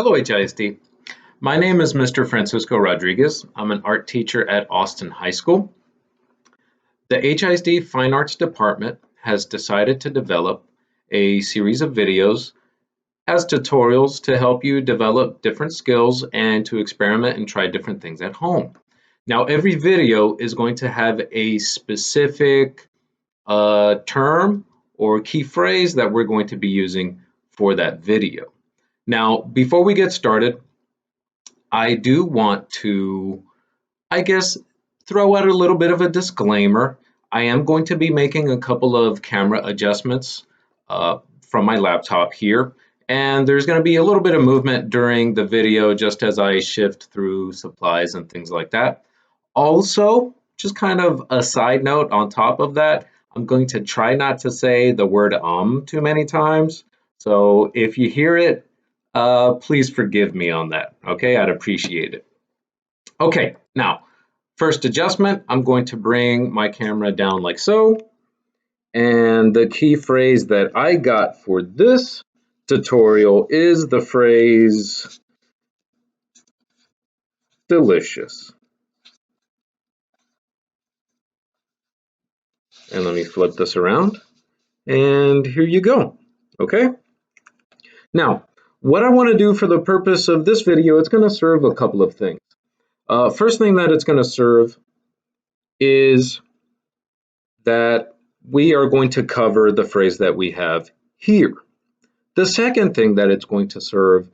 Hello, HISD. My name is Mr. Francisco Rodriguez. I'm an art teacher at Austin High School. The HISD Fine Arts Department has decided to develop a series of videos as tutorials to help you develop different skills and to experiment and try different things at home. Now, every video is going to have a specific term or key phrase that we're going to be using for that video. Now, before we get started, I do want to, throw out a little bit of a disclaimer. I am going to be making a couple of camera adjustments from my laptop here, and there's going to be a little bit of movement during the video just as I shift through supplies and things like that. Also, just kind of a side note on top of that, I'm going to try not to say the word too many times. So if you hear it, please forgive me on that, okay? I'd appreciate it. Okay, now, first adjustment, I'm going to bring my camera down like so. And the key phrase that I got for this tutorial is the phrase delicious. And let me flip this around. And here you go, okay? Now, what I want to do for the purpose of this video, it's going to serve a couple of things. First thing that it's going to serve is that we are going to cover the phrase that we have here. The second thing that it's going to serve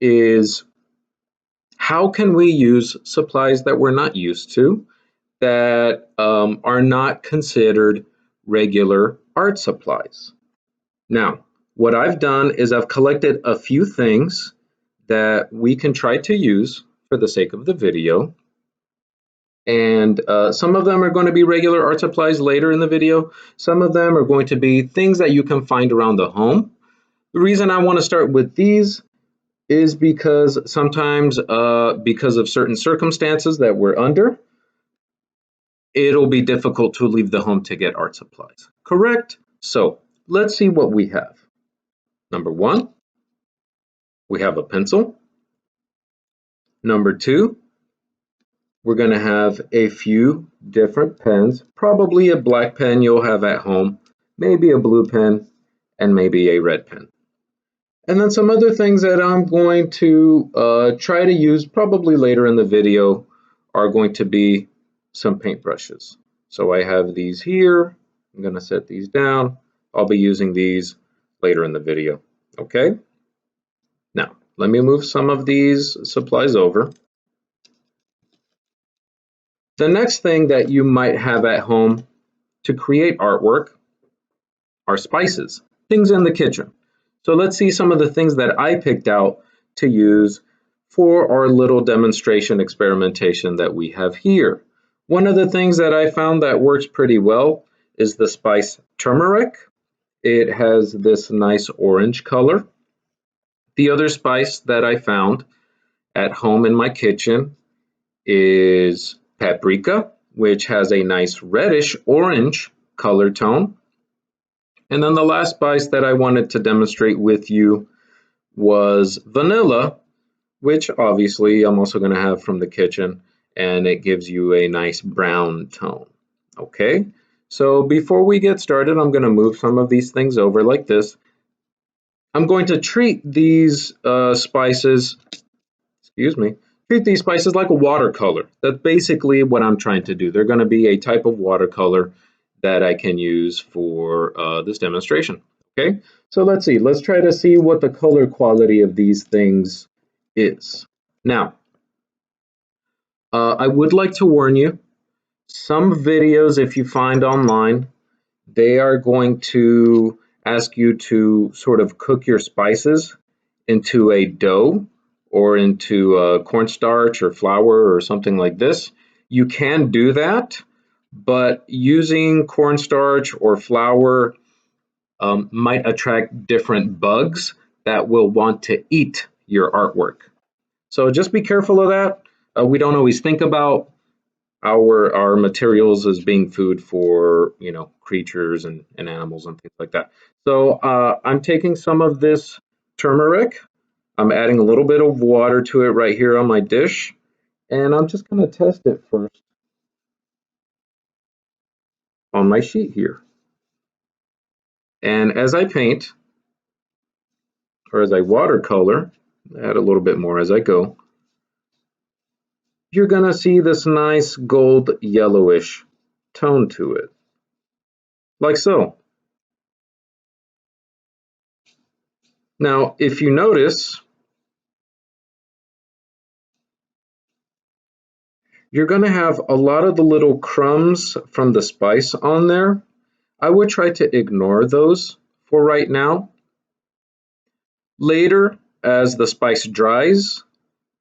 is how can we use supplies that we're not used to, that are not considered regular art supplies. Now, what I've done is I've collected a few things that we can try to use for the sake of the video. And some of them are going to be regular art supplies later in the video. Some of them are going to be things that you can find around the home. The reason I want to start with these is because sometimes because of certain circumstances that we're under, it'll be difficult to leave the home to get art supplies. Correct? So let's see what we have. Number one, we have a pencil. Number two, we're going to have a few different pens, probably a black pen you'll have at home, maybe a blue pen, and maybe a red pen. And then some other things that I'm going to try to use probably later in the video are going to be some paintbrushes. So I have these here. I'm going to set these down. I'll be using these later in the video. Okay? Now, let me move some of these supplies over. The next thing that you might have at home to create artwork are spices, things in the kitchen. So let's see some of the things that I picked out to use for our little demonstration experimentation that we have here. One of the things that I found that works pretty well is the spice turmeric. It has this nice orange color. The other spice that I found at home in my kitchen is paprika, which has a nice reddish orange color tone. And then the last spice that I wanted to demonstrate with you was vanilla, which obviously I'm also going to have from the kitchen, and it gives you a nice brown tone. Okay, so before we get started, I'm going to move some of these things over like this. I'm going to treat these spices like a watercolor. That's basically what I'm trying to do. They're going to be a type of watercolor that I can use for this demonstration. Okay, so let's see. Let's try to see what the color quality of these things is. Now, I would like to warn you, some videos, if you find online, they are going to ask you to sort of cook your spices into a dough or into cornstarch or flour or something like this. You can do that, but using cornstarch or flour might attract different bugs that will want to eat your artwork. So just be careful of that. We don't always think about our materials as being food for, creatures and animals and things like that. So I'm taking some of this turmeric. I'm adding a little bit of water to it right here on my dish, and I'm just going to test it first on my sheet here. And as I paint, or as I watercolor, add a little bit more as I go, you're going to see this nice gold yellowish tone to it, like so. Now, if you notice, you're going to have a lot of the little crumbs from the spice on there. I would try to ignore those for right now. Later, as the spice dries,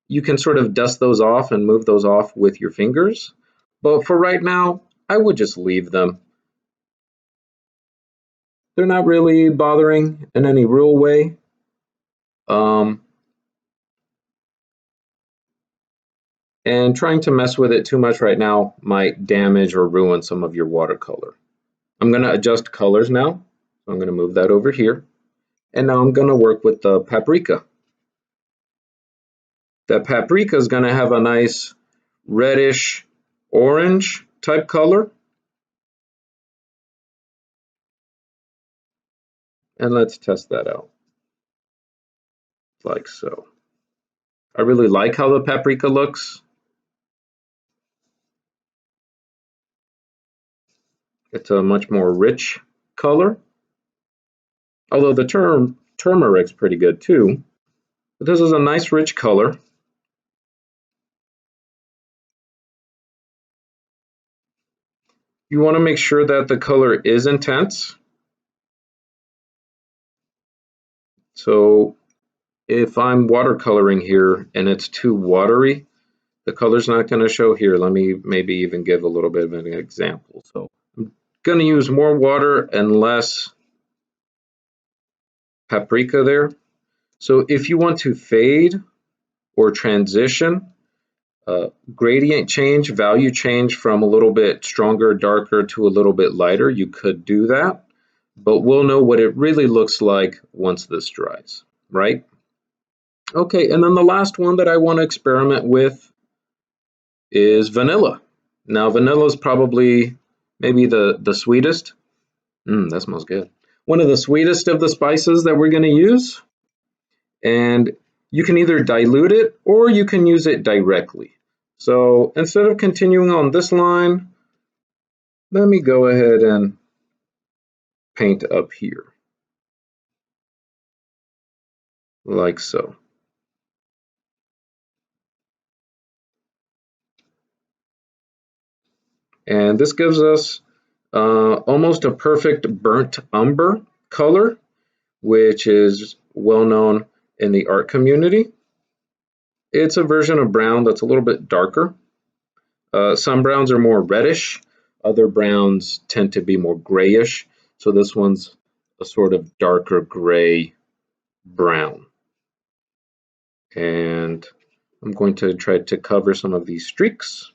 you can sort of dust those off and move those off with your fingers. But for right now, I would just leave them. They're not really bothering in any real way. And trying to mess with it too much right now might damage or ruin some of your watercolor. I'm going to adjust colors now. I'm going to move that over here. And now I'm going to work with the paprika. The paprika is going to have a nice reddish orange type color. And let's test that out. Like so. I really like how the paprika looks. It's a much more rich color. Although the turmeric's pretty good too. But this is a nice rich color. You want to make sure that the color is intense. So if I'm watercoloring here and it's too watery, the color's not going to show here. Let me maybe even give a little bit of an example. So I'm going to use more water and less paprika there. So if you want to fade or transition, gradient change, value change from a little bit stronger, darker to a little bit lighter, you could do that. But we'll know what it really looks like once this dries, right? Okay, and then the last one that I want to experiment with is vanilla. Now, vanilla is probably maybe the sweetest. That smells good. One of the sweetest of the spices that we're going to use. And you can either dilute it or you can use it directly. So instead of continuing on this line, let me go ahead and paint up here, like so. And this gives us almost a perfect burnt umber color, which is well known in the art community. It's a version of brown that's a little bit darker. Some browns are more reddish, other browns tend to be more grayish. So this one's a sort of darker gray brown. And I'm going to try to cover some of these streaks.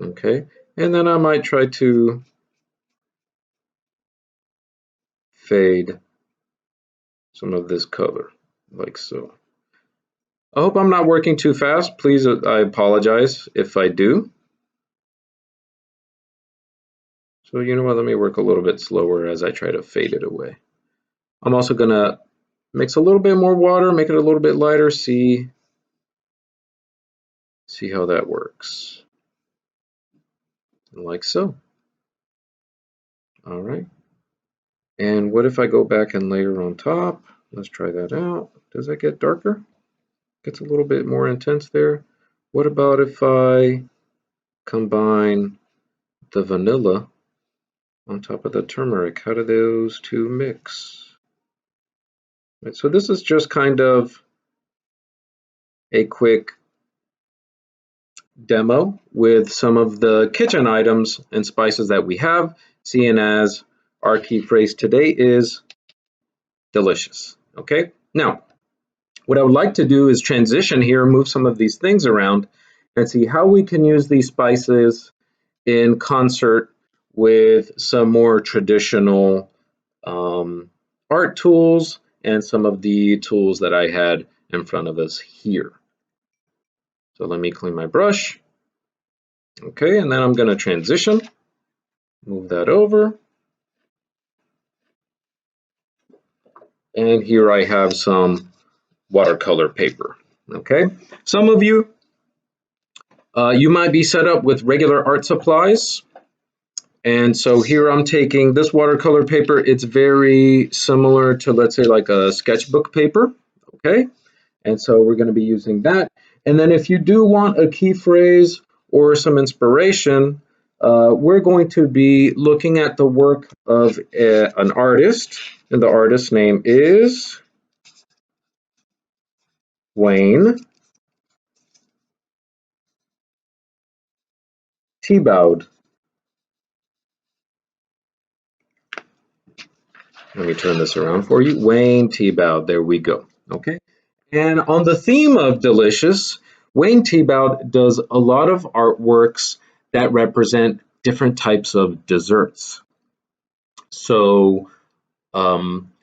Okay, and then I might try to fade some of this color, like so. I hope I'm not working too fast. Please, I apologize if I do. So you know what, let me work a little bit slower as I try to fade it away. I'm also gonna mix a little bit more water, make it a little bit lighter, see how that works. Like so. All right. And what if I go back and layer on top? Let's try that out. Does that get darker? Gets a little bit more intense there. What about if I combine the vanilla on top of the turmeric? How do those two mix? Right, so this is just kind of a quick demo with some of the kitchen items and spices that we have, seeing as our key phrase today is delicious. Okay, now what I would like to do is transition here, move some of these things around, and see how we can use these spices in concert with some more traditional art tools and some of the tools that I had in front of us here. So let me clean my brush. Okay, and then I'm going to transition, move that over. And here I have some watercolor paper. Okay, some of you, you might be set up with regular art supplies. And so here I'm taking this watercolor paper. It's very similar to, let's say, like a sketchbook paper. Okay, and so we're going to be using that. And then if you do want a key phrase or some inspiration, we're going to be looking at the work of an artist, and the artist's name is Wayne Thibaud. Let me turn this around for you. Wayne Thibaud. There we go. Okay. And on the theme of delicious, Wayne Thibaud does a lot of artworks that represent different types of desserts. So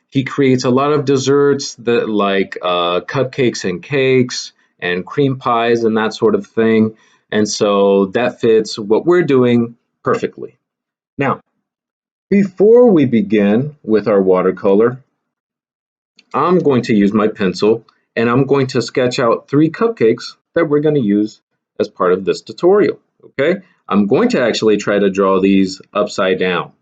he creates a lot of desserts that like cupcakes and cakes and cream pies and that sort of thing. And so that fits what we're doing perfectly. Now, before we begin with our watercolor, I'm going to use my pencil and I'm going to sketch out 3 cupcakes that we're going to use as part of this tutorial. Okay, I'm going to actually try to draw these upside down.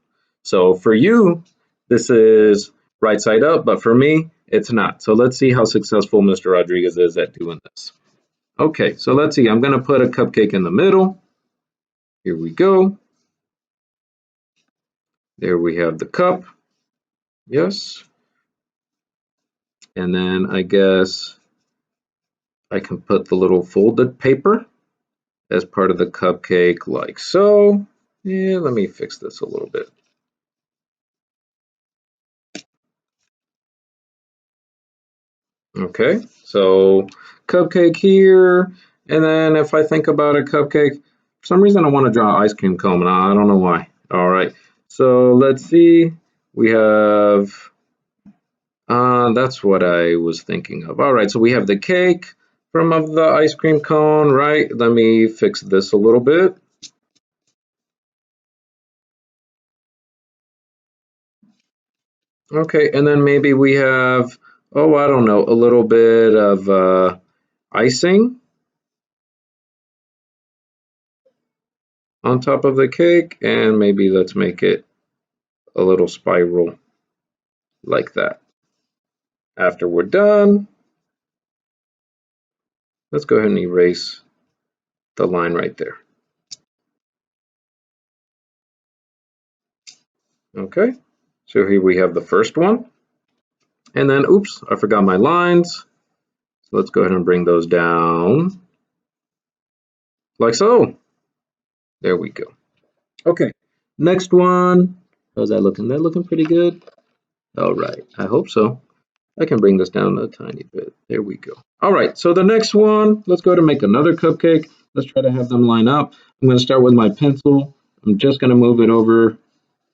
So for you, this is right side up, but for me, it's not. So let's see how successful Mr. Rodriguez is at doing this. Okay, so let's see. I'm going to put a cupcake in the middle. Here we go. There we have the cup. Yes. And then I guess I can put the little folded paper as part of the cupcake like so. Yeah, let me fix this a little bit. Okay, so cupcake here, and then if I think about a cupcake, for some reason I want to draw ice cream cone, and I don't know why. All right, so let's see. We have, that's what I was thinking of. All right, so we have the cake from of the ice cream cone, right? Let me fix this a little bit. Okay, and then maybe we have, oh, I don't know, a little bit of icing on top of the cake, and maybe let's make it a little spiral like that. After we're done, let's go ahead and erase the line right there. Okay, so here we have the first one. And then, oops, I forgot my lines. So let's go ahead and bring those down like so. There we go. Okay, next one. How's that looking? That looking pretty good? All right, I hope so. I can bring this down a tiny bit. There we go. All right, so the next one, let's go to make another cupcake. Let's try to have them line up. I'm going to start with my pencil. I'm just going to move it over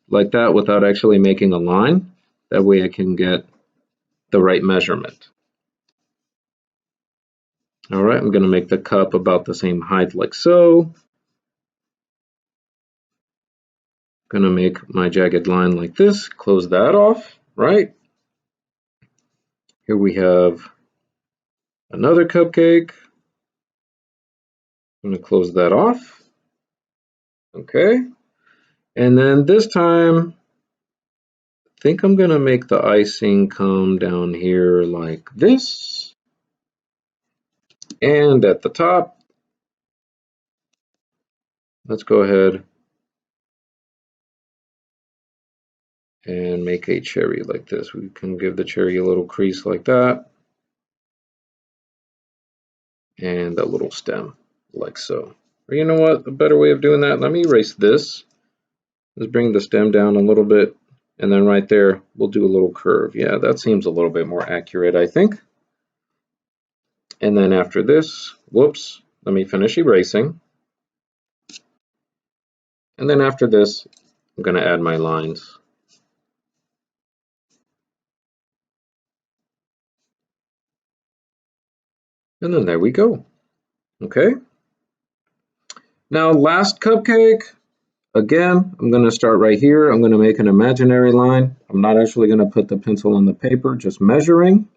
like that without actually making a line. That way I can get the right measurement. All right, I'm going to make the cup about the same height like so. Going to make my jagged line like this, close that off, right? Here we have another cupcake. I'm going to close that off. Okay. And then this time, I think I'm going to make the icing come down here like this. And at the top, let's go ahead and make a cherry like this. We can give the cherry a little crease like that. And a little stem like so. Or you know what, a better way of doing that, let me erase this. Let's bring the stem down a little bit, and then right there we'll do a little curve. Yeah, that seems a little bit more accurate, I think. And then after this, whoops, let me finish erasing. And then after this, I'm going to add my lines And then there we go. Okay. Now last cupcake. Again, I'm going to start right here. I'm going to make an imaginary line. I'm not actually going to put the pencil on the paper, just measuring.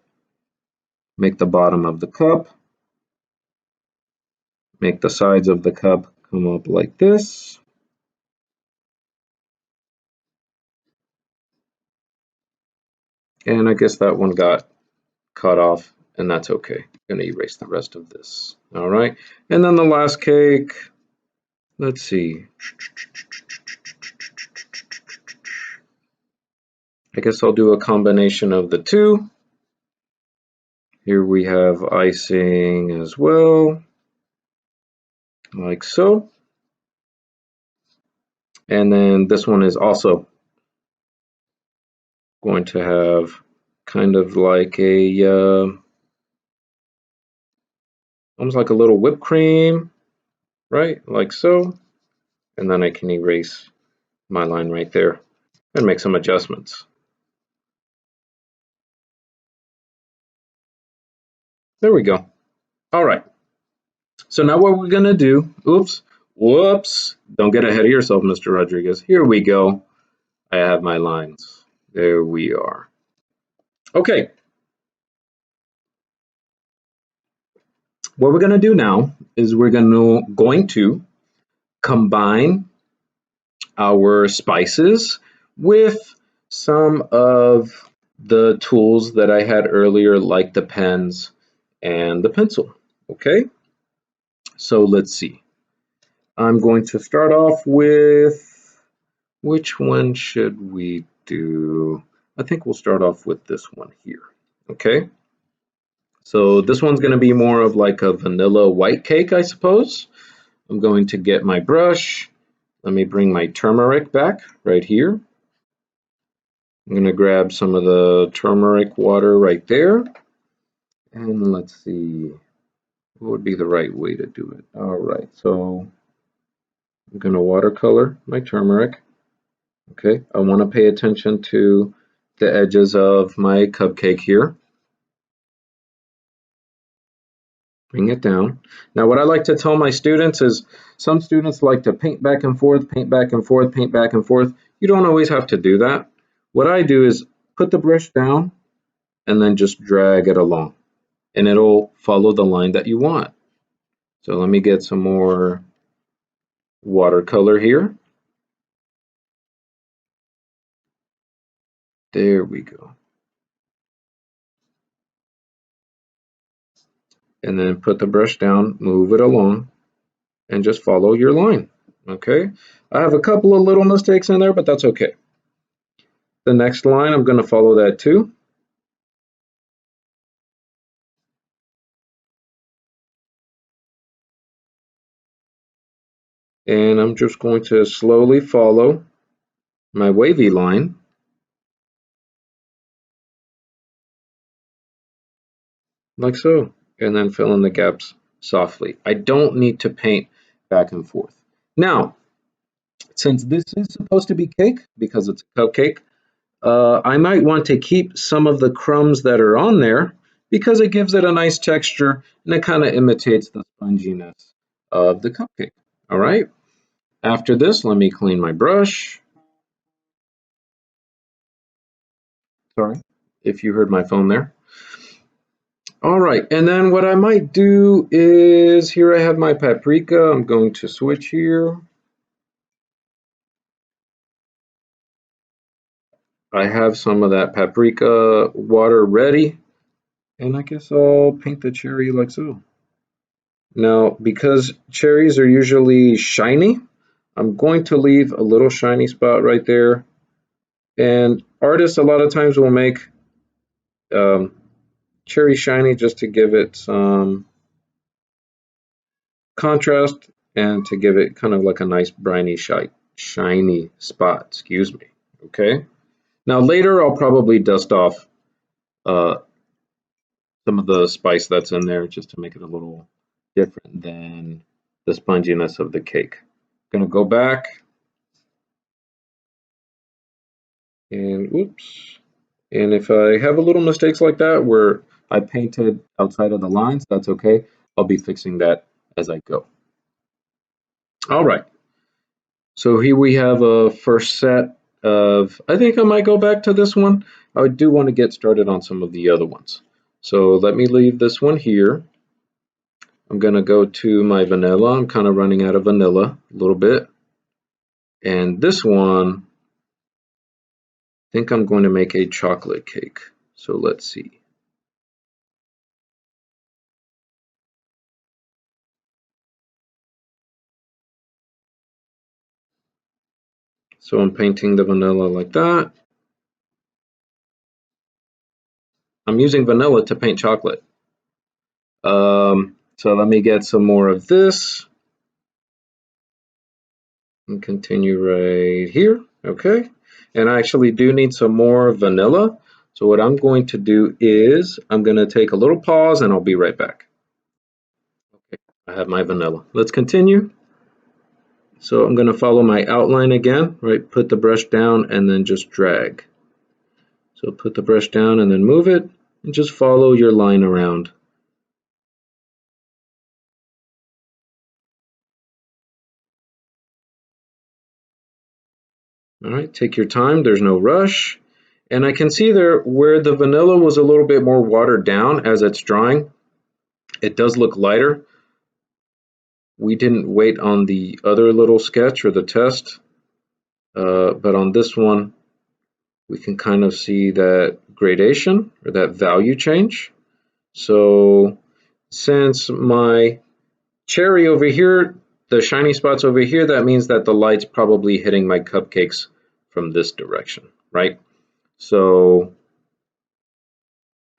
Make the bottom of the cup. Make the sides of the cup come up like this. And I guess that one got cut off, and that's okay. I'm going to erase the rest of this. All right. And then the last cake, let's see. I guess I'll do a combination of the two. Here we have icing as well, like so. And then this one is also going to have kind of like a, almost like a little whipped cream, right? Like so. And then I can erase my line right there and make some adjustments. There we go. All right. So now what we're going to do, whoops, don't get ahead of yourself, Mr. Rodriguez. Here we go. I have my lines. There we are. Okay. What we're going to do now is we're going to combine our spices with some of the tools that I had earlier, like the pens and the pencil. Okay. So let's see. I'm going to start off with, which one should we do? I think we'll start off with this one here. Okay. So this one's going to be more of like a vanilla white cake, I suppose. I'm going to get my brush. Let me bring my turmeric back right here. I'm going to grab some of the turmeric water right there. And let's see, what would be the right way to do it? All right, so I'm going to watercolor my turmeric. Okay, I want to pay attention to the edges of my cupcake here. Bring it down. Now, what I like to tell my students is some students like to paint back and forth, paint back and forth, paint back and forth. You don't always have to do that. What I do is put the brush down and then just drag it along, and it'll follow the line that you want. So let me get some more watercolor here. There we go. And then put the brush down, move it along, and just follow your line. Okay, I have a couple of little mistakes in there, but that's okay. The next line, I'm going to follow that too. And I'm just going to slowly follow my wavy line. Like so, and then fill in the gaps softly. I don't need to paint back and forth. Now, since this is supposed to be cake, because it's a cupcake, I might want to keep some of the crumbs that are on there because it gives it a nice texture and it kind of imitates the sponginess of the cupcake. All right. After this, let me clean my brush. Sorry if you heard my phone there. All right, and then what I might do is, here I have my paprika. I'm going to switch here. I have some of that paprika water ready, and I guess I'll paint the cherry like so. Now, because cherries are usually shiny, I'm going to leave a little shiny spot right there. And artists a lot of times will make cherry shiny just to give it some contrast and to give it kind of like a nice briny shiny spot, excuse me. Okay. Now later I'll probably dust off some of the spice that's in there just to make it a little different than the sponginess of the cake. I'm gonna go back and oops. And if I have a little mistakes like that where I painted outside of the lines, that's okay. I'll be fixing that as I go. All right, so here we have a first set of, I think I might go back to this one. I do want to get started on some of the other ones. So let me leave this one here. I'm going to go to my vanilla. I'm kind of running out of vanilla a little bit. And this one, I think I'm going to make a chocolate cake. So let's see. So I'm painting the vanilla like that. I'm using vanilla to paint chocolate. So let me get some more of this and continue right here. Okay. And I actually do need some more vanilla. So what I'm going to do is I'm going to take a little pause and I'll be right back. Okay, I have my vanilla. Let's continue. So I'm going to follow my outline again, right? Put the brush down and then just drag. So put the brush down and then move it and just follow your line around. All right, take your time, there's no rush. And I can see there where the vanilla was a little bit more watered down as it's drying. It does look lighter. We didn't wait on the other little sketch or the test, but on this one, we can kind of see that gradation or that value change. So since my cherry over here, the shiny spots over here, that means that the light's probably hitting my cupcakes from this direction, right? So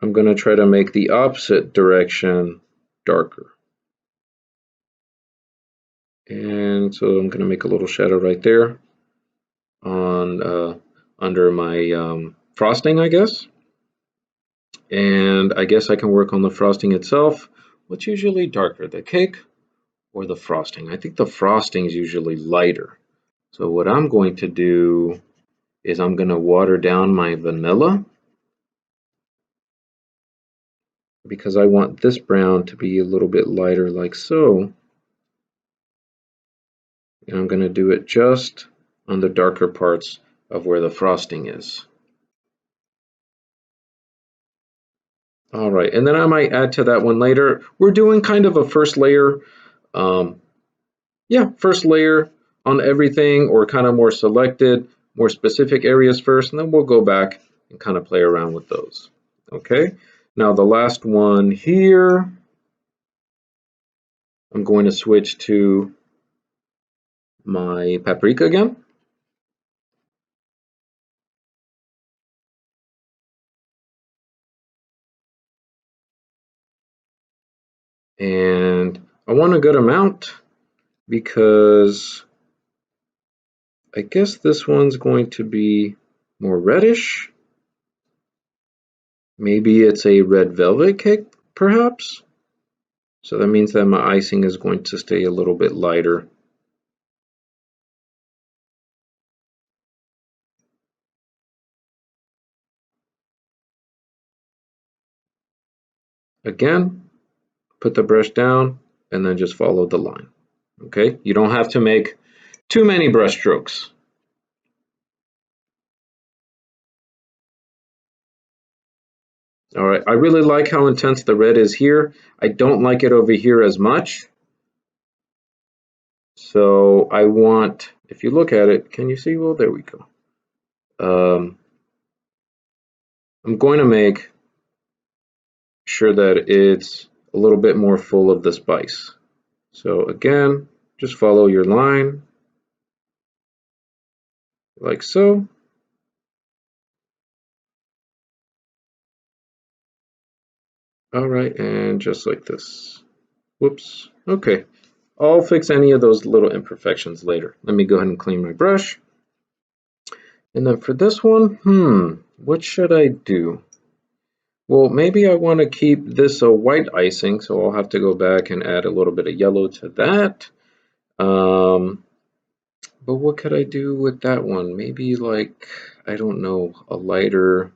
I'm going to try to make the opposite direction darker. And so I'm going to make a little shadow right there on under my frosting, I guess. And I guess I can work on the frosting itself. What's usually darker, the cake or the frosting? I think the frosting is usually lighter. So what I'm going to do is I'm going to water down my vanilla because I want this brown to be a little bit lighter like so. And I'm going to do it just on the darker parts of where the frosting is. All right, and then I might add to that one later. We're doing kind of a first layer, first layer on everything, or kind of more selected, more specific areas first, and then we'll go back and kind of play around with those. Okay, now the last one here, I'm going to switch to my paprika again. And I want a good amount because I guess this one's going to be more reddish. Maybe it's a red velvet cake, perhaps. So that means that my icing is going to stay a little bit lighter. Again, put the brush down and then just follow the line. Okay, you don't have to make too many brush strokes. All right, I really like how intense the red is here. I don't like it over here as much. So I want, if you look at it, can you see? Well, there we go. I'm going to make sure that it's a little bit more full of the spice. So again, just follow your line like so. All right, and just like this. Whoops. Okay, I'll fix any of those little imperfections later. Let me go ahead and clean my brush. And then for this one, what should I do? Well, maybe I want to keep this a white icing, so I'll have to go back and add a little bit of yellow to that. But what could I do with that one? Maybe like, I don't know, a lighter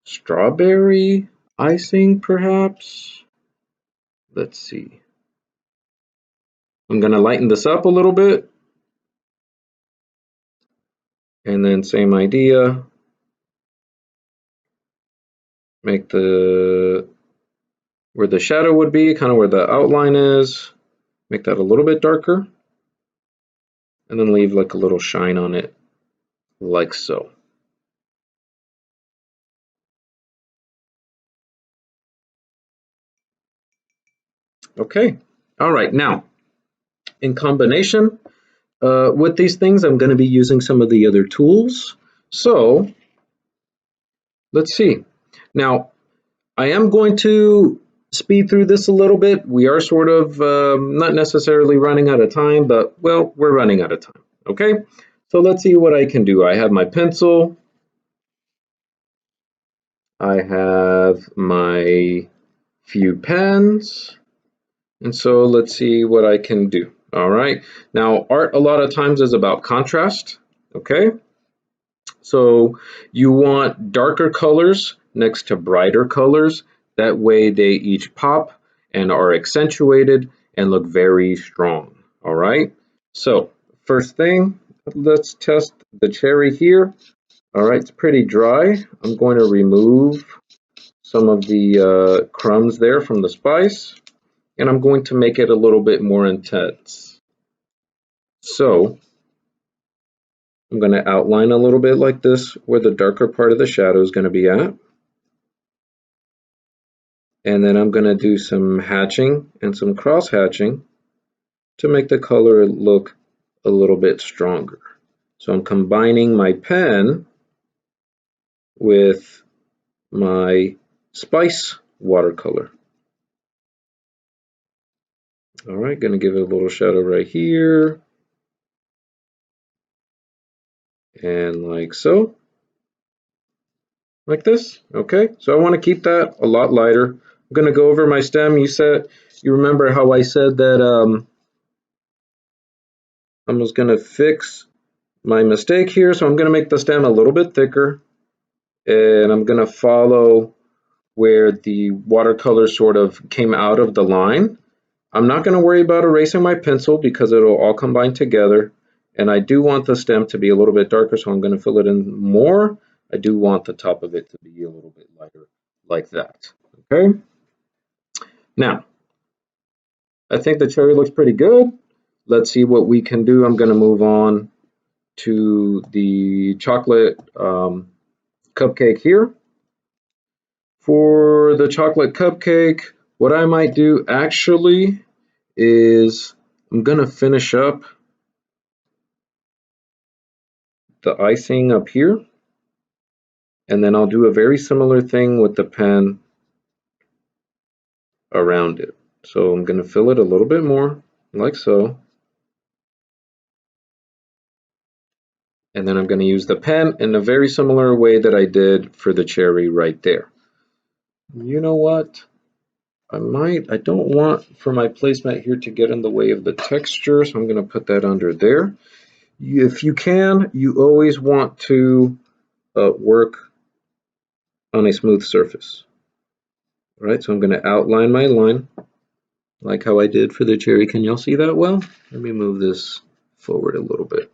strawberry? icing perhaps. Let's see. I'm going to lighten this up a little bit. And then same idea. Make where the shadow would be, kind of where the outline is, make that a little bit darker. And then leave like a little shine on it, like so. Okay, all right, now, in combination with these things, I'm going to be using some of the other tools. So, let's see. Now, I am going to speed through this a little bit. We are sort of not necessarily running out of time, but, well, we're running out of time, okay? So let's see what I can do. I have my pencil. I have my few pens. And so let's see what I can do. All right. Now, art a lot of times is about contrast, okay? So you want darker colors next to brighter colors. That way they each pop and are accentuated and look very strong, all right? So first thing, let's test the cherry here. All right, it's pretty dry. I'm going to remove some of the crumbs there from the spice, and I'm going to make it a little bit more intense. So I'm going to outline a little bit like this where the darker part of the shadow is going to be at. And then I'm going to do some hatching and some cross hatching to make the color look a little bit stronger. So I'm combining my pen with my spice watercolor. All right, going to give it a little shadow right here. And like so. Like this, okay? So I want to keep that a lot lighter. I'm going to go over my stem. You remember how I said that I was going to fix my mistake here. So I'm going to make the stem a little bit thicker, and I'm going to follow where the watercolor sort of came out of the line. I'm not going to worry about erasing my pencil because it'll all combine together. And I do want the stem to be a little bit darker, so I'm going to fill it in more. I do want the top of it to be a little bit lighter like that, okay? Now, I think the cherry looks pretty good. Let's see what we can do. I'm going to move on to the chocolate cupcake here. For the chocolate cupcake, what I might do actually is I'm going to finish up the icing up here. And then I'll do a very similar thing with the pen around it. So I'm going to fill it a little bit more, like so. And then I'm going to use the pen in a very similar way that I did for the cherry right there. You know what? I don't want for my placemat here to get in the way of the texture, so I'm going to put that under there. If you can, you always want to work on a smooth surface. All right, so I'm going to outline my line like how I did for the cherry. Can y'all see that well? Let me move this forward a little bit.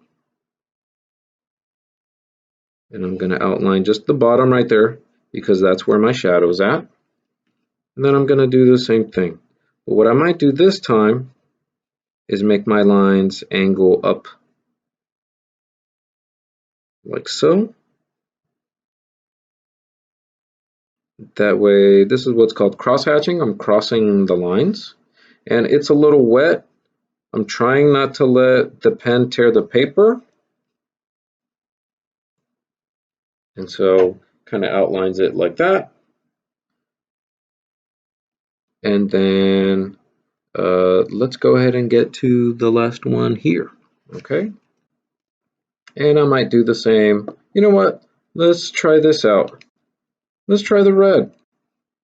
And I'm going to outline just the bottom right there because that's where my shadow's at. And then I'm going to do the same thing. But what I might do this time is make my lines angle up like so. That way, this is what's called cross hatching. I'm crossing the lines. And it's a little wet. I'm trying not to let the pen tear the paper. And so kind of outlines it like that. And then let's go ahead and get to the last one here, okay? And I might do the same. You know what? Let's try this out. Let's try the red.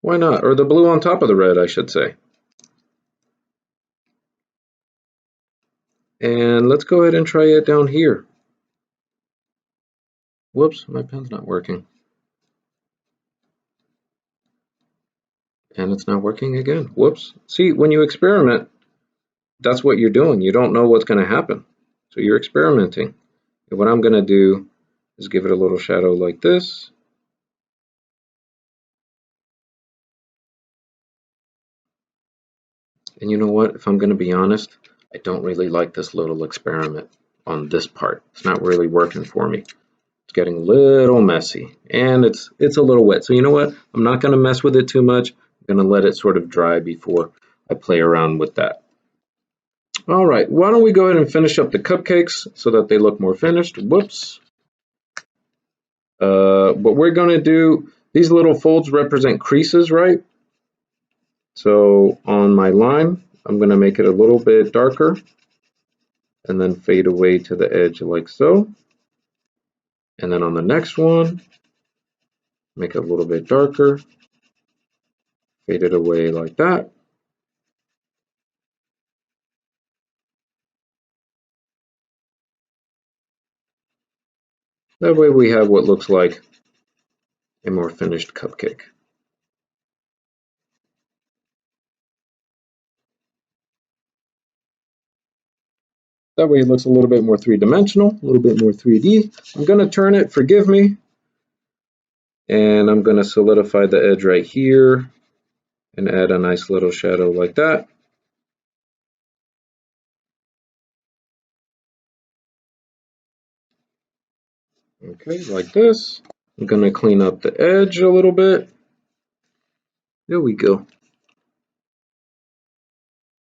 Why not? Or the blue on top of the red, I should say. And let's go ahead and try it down here. Whoops, my pen's not working. And it's not working again. Whoops. See, when you experiment, that's what you're doing. You don't know what's going to happen. So you're experimenting. And what I'm going to do is give it a little shadow like this. And you know what? If I'm going to be honest, I don't really like this little experiment on this part. It's not really working for me. It's getting a little messy and it's a little wet. So you know what? I'm not going to mess with it too much. I'm going to let it sort of dry before I play around with that. All right, why don't we go ahead and finish up the cupcakes so that they look more finished. Whoops. What we're going to do, these little folds represent creases, right? So on my line, I'm going to make it a little bit darker and then fade away to the edge like so. And then on the next one, make it a little bit darker, fade it away like that. That way we have what looks like a more finished cupcake. That way it looks a little bit more three-dimensional, a little bit more 3D. I'm going to turn it, forgive me, and I'm going to solidify the edge right here and add a nice little shadow like that. Okay, like this. I'm going to clean up the edge a little bit. There we go.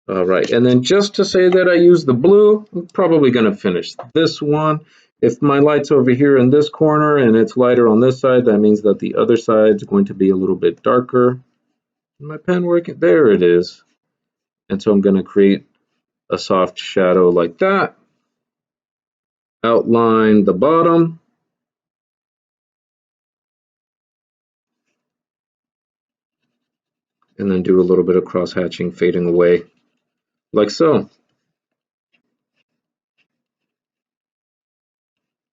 All right, and then just to say that I use the blue, I'm probably going to finish this one. If my light's over here in this corner and it's lighter on this side, that means that the other side's going to be a little bit darker. My pen working? There it is. And so I'm going to create a soft shadow like that. Outline the bottom. And then do a little bit of cross hatching, fading away, like so.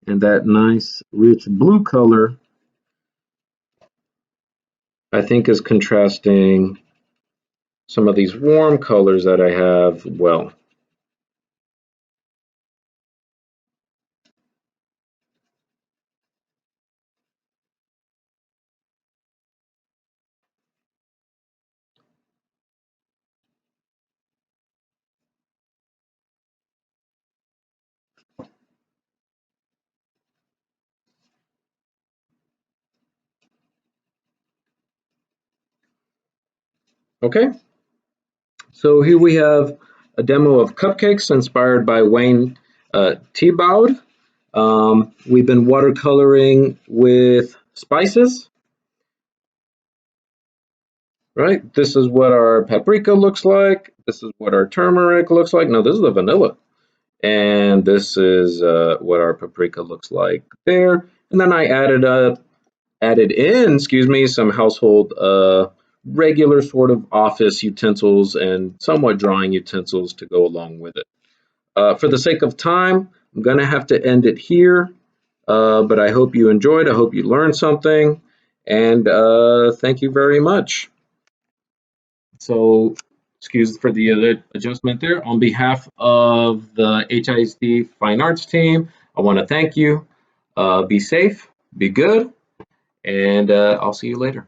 And that nice, rich blue color, I think, is contrasting some of these warm colors that I have well. Okay, so here we have a demo of cupcakes inspired by Wayne Thiebaud. We've been watercoloring with spices. Right, this is what our paprika looks like. This is what our turmeric looks like. No, this is the vanilla. And this is what our paprika looks like there. And then I added in, excuse me, some household regular sort of office utensils and somewhat drawing utensils to go along with it. For the sake of time, I'm going to have to end it here. But I hope you enjoyed. I hope you learned something. And thank you very much. So, excuse for the adjustment there. On behalf of the HISD Fine Arts team, I want to thank you. Be safe, be good, and I'll see you later.